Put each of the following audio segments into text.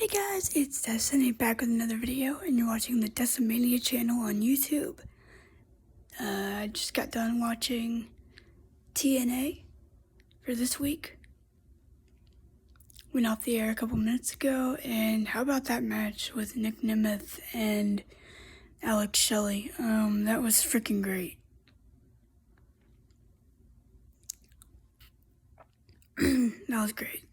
Hey guys, it's Destiny back with another video, and you're watching the Decimania channel on YouTube. I just got done watching TNA for this week. Went off the air a couple minutes ago, and how about that match with Nemeth and Alex Shelley? That was freaking great. That was great.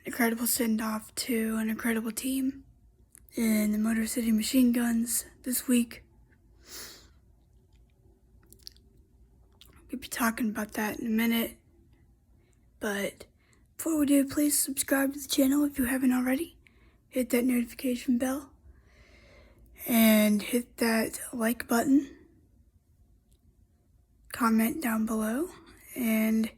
Incredible send-off to an incredible team in the Motor City Machine Guns this week. We'll be talking about that in a minute, but before we do, please subscribe to the channel if you haven't already. Hit that notification bell and hit that like button. Comment down below, and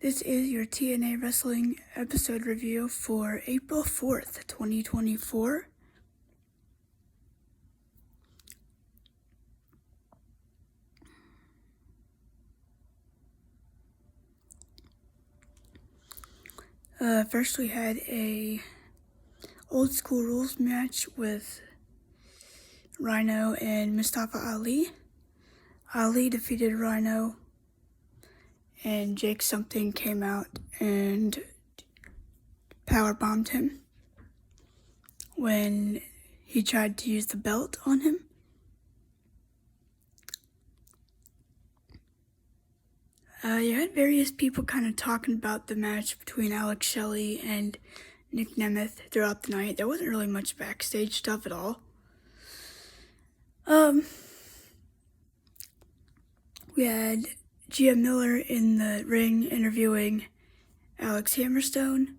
this is your TNA Wrestling episode review for April 4th, 2024. First we had a old school rules match with Rhino and Mustafa Ali. Ali defeated Rhino, and Jake something came out and powerbombed him when he tried to use the belt on him. You had various people kind of talking about the match between Alex Shelley and Nemeth throughout the night. There wasn't really much backstage stuff at all. We had Gia Miller in the ring interviewing Alex Hammerstone,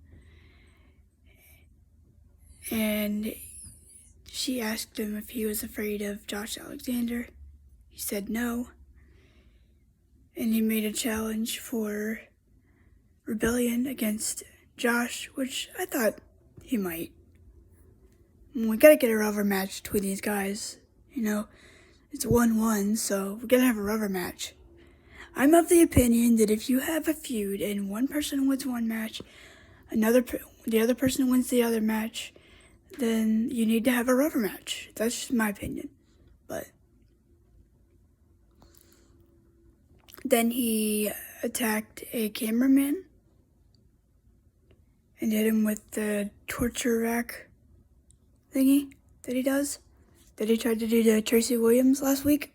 and she asked him if he was afraid of Josh Alexander. He said no, and he made a challenge for rebellion against Josh, which I thought he might. We gotta get a rubber match between these guys, you know. It's 1-1, so we gotta have a rubber match. I'm of the opinion that if you have a feud and one person wins one match, the other person wins the other match, then you need to have a rubber match. That's just my opinion. But then he attacked a cameraman and hit him with the torture rack thingy that he does, that he tried to do to Tracy Williams last week.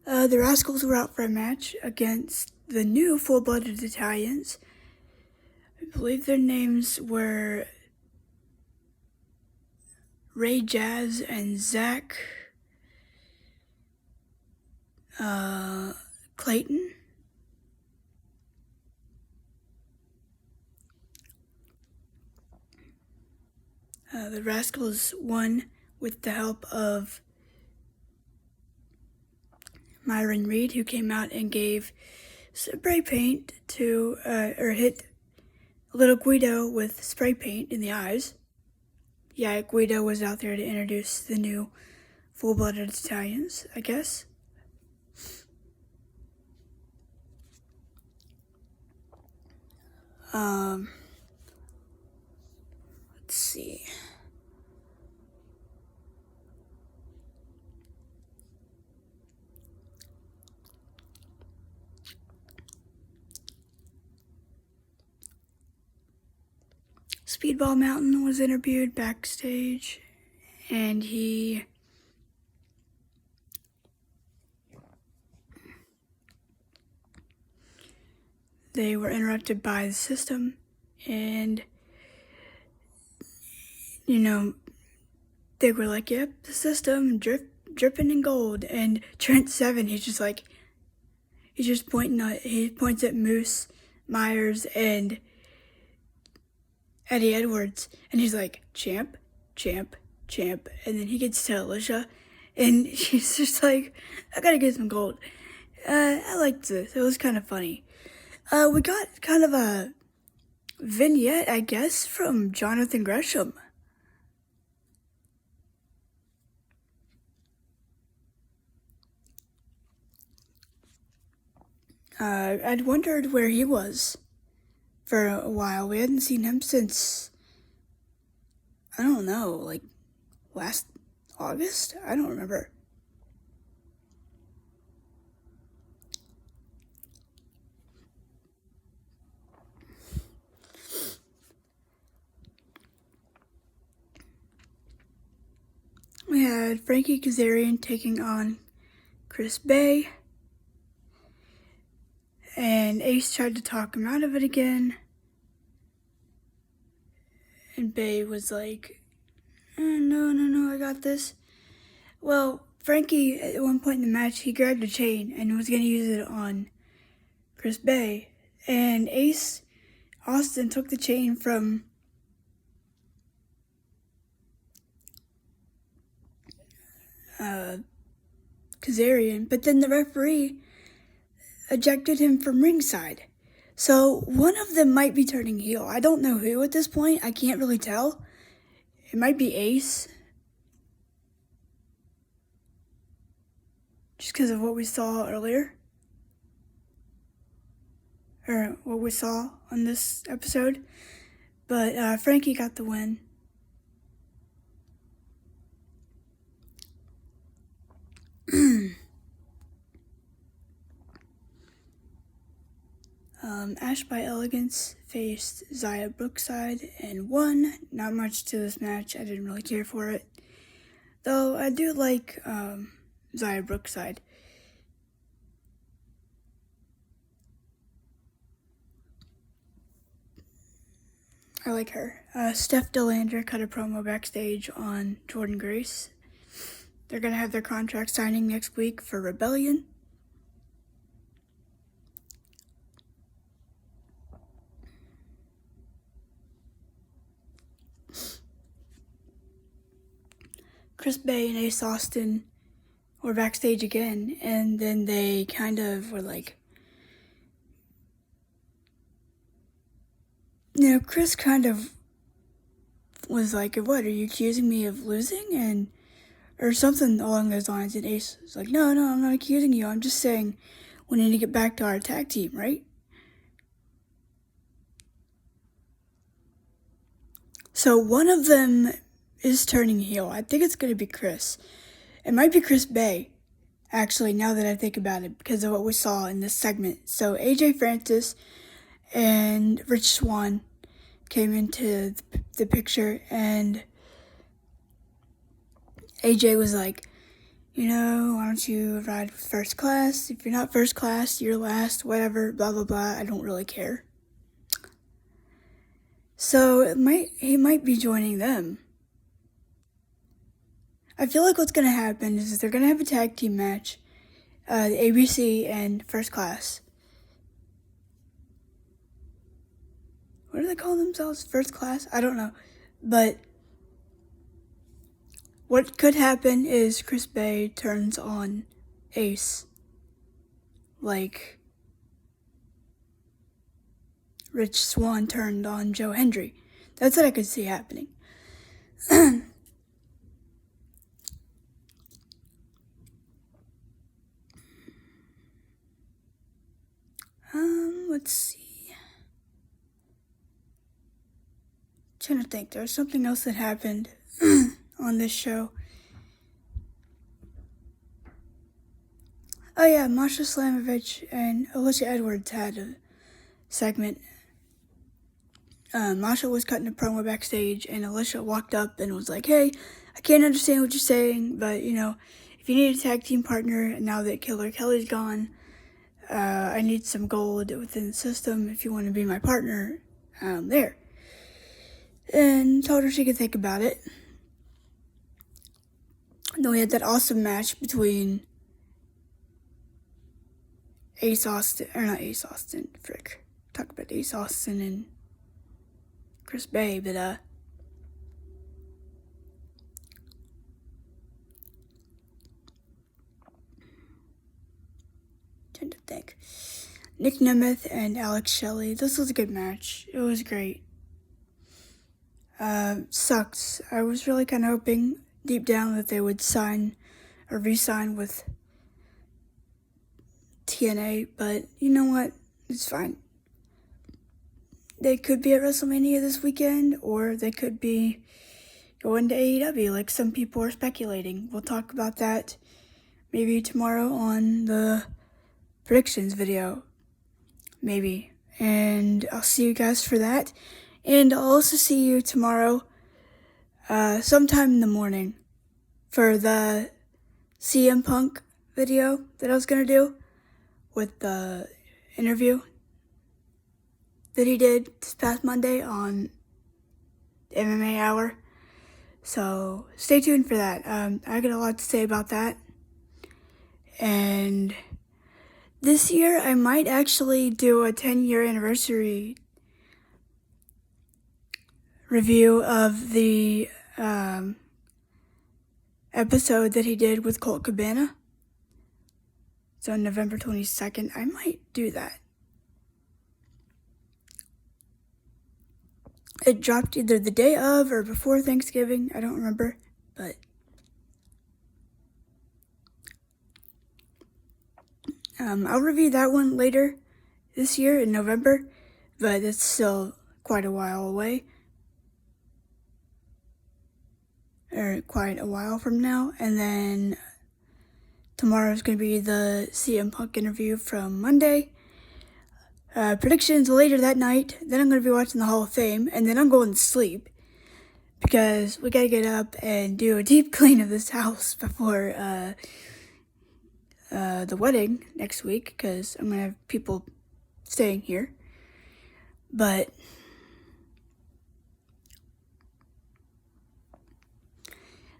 The Rascals were out for a match against the new Full-Blooded Italians. I believe their names were Ray Jazz and Zach Clayton. The Rascals won with the help of Myron Reed, who came out and gave spray paint to, or hit little Guido with spray paint in the eyes. Yeah, Guido was out there to introduce the new Full-Blooded Italians, I guess. Let's see. Speedball Mountain was interviewed backstage, and they were interrupted by the system, and, you know, they were like, yep, the system, dripping in gold, and Trent Seven, he points at Moose, Myers, and Eddie Edwards, and he's like, champ, champ, champ, and then he gets to Alicia, and she's just like, I gotta get some gold. I liked this. It was kind of funny. We got kind of a vignette, I guess, from Jonathan Gresham. I'd wondered where he was for a while. We hadn't seen him since, I don't know, like last August? I don't remember. We had Frankie Kazarian taking on Chris Bay. And Ace tried to talk him out of it again. And Bay was like, no, I got this. Well, Frankie, at one point in the match, he grabbed a chain and was going to use it on Chris Bay. And Ace Austin took the chain from Kazarian, but then the referee ejected him from ringside. So one of them might be turning heel. I don't know who at this point. I can't really tell. It might be Ace. Just because of what we saw earlier. Or what we saw on this episode. But Frankie got the win. Ash by Elegance faced Zaya Brookside and won. Not much to this match. I didn't really care for it. Though I do like Zaya Brookside. I like her. Steph DeLander cut a promo backstage on Jordan Grace. They're going to have their contract signing next week for Rebellion. Chris Bay and Ace Austin were backstage again, and then they kind of were like, Chris kind of was like, what, are you accusing me of losing? Or something along those lines, and Ace was like, no, I'm not accusing you, I'm just saying we need to get back to our tag team, right? So one of them is turning heel. I think it's going to be Chris. It might be Chris Bay, actually, now that I think about it, because of what we saw in this segment. So AJ Francis and Rich Swann came into the picture, and AJ was like, why don't you ride first class? If you're not first class, you're last, whatever, blah, blah, blah. I don't really care. So he might be joining them. I feel like what's going to happen is they're going to have a tag team match, the ABC and First Class. What do they call themselves? First Class? I don't know. But what could happen is Chris Bay turns on Ace. Like Rich Swann turned on Joe Hendry. That's what I could see happening. Let's see. Trying to think. There was something else that happened on this show. Oh yeah, Masha Slamovich and Alicia Edwards had a segment. Masha was cutting a promo backstage, and Alicia walked up and was like, hey, I can't understand what you're saying, but, if you need a tag team partner, now that Killer Kelly's gone, I need some gold within the system if you want to be my partner, there. And told her she could think about it. And then we had that awesome match between Ace Austin and Chris Bay, but trying to think. Nick Nemeth and Alex Shelley. This was a good match. It was great. Sucks. I was really kind of hoping deep down that they would sign or re-sign with TNA, but you know what? It's fine. they could be at WrestleMania this weekend, or they could be going to AEW like some people are speculating. We'll talk about that maybe tomorrow on the predictions video, maybe. And I'll see you guys for that. And I'll also see you tomorrow, sometime in the morning, for the CM Punk video that I was going to do with the interview that he did this past Monday on MMA Hour. So stay tuned for that. I got a lot to say about that. And this year I might actually do a 10-year anniversary review of the episode that he did with Colt Cabana. So on November 22nd, I might do that. It dropped either the day of or before Thanksgiving, I don't remember, but I'll review that one later this year in November, but it's still quite a while away, or quite a while from now. And then tomorrow's going to be the CM Punk interview from Monday. Predictions later that night. Then I'm going to be watching the Hall of Fame, and then I'm going to sleep because we got to get up and do a deep clean of this house before the wedding next week, because I'm going to have people staying here. But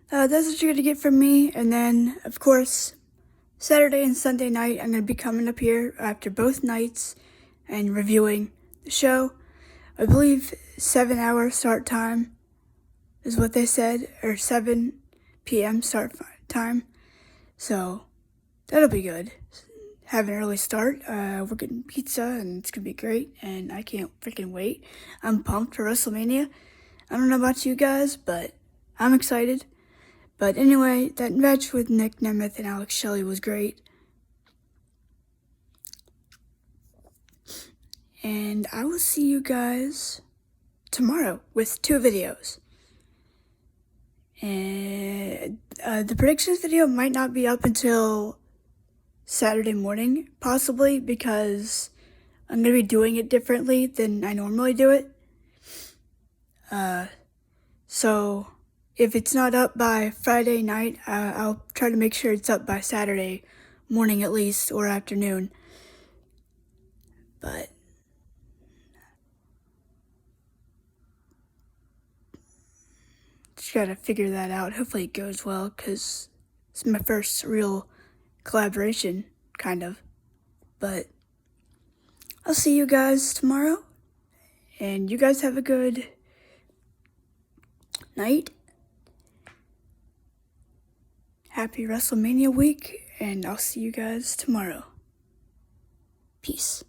that's what you're going to get from me. And then, of course, Saturday and Sunday night, I'm going to be coming up here after both nights and reviewing the show. I believe 7-hour start time is what they said, or 7 p.m. start time. So that'll be good. Have an early start. We're getting pizza, and it's going to be great, and I can't freaking wait. I'm pumped for WrestleMania. I don't know about you guys, but I'm excited. But anyway, that match with Nick Nemeth and Alex Shelley was great. And I will see you guys tomorrow with 2 videos. And the predictions video might not be up until Saturday morning, possibly, because I'm going to be doing it differently than I normally do it. So if it's not up by Friday night, I'll try to make sure it's up by Saturday morning at least, or afternoon. But just gotta figure that out. Hopefully it goes well, because it's my first real collaboration, kind of. But I'll see you guys tomorrow, and you guys have a good night. Happy WrestleMania week, and I'll see you guys tomorrow. Peace.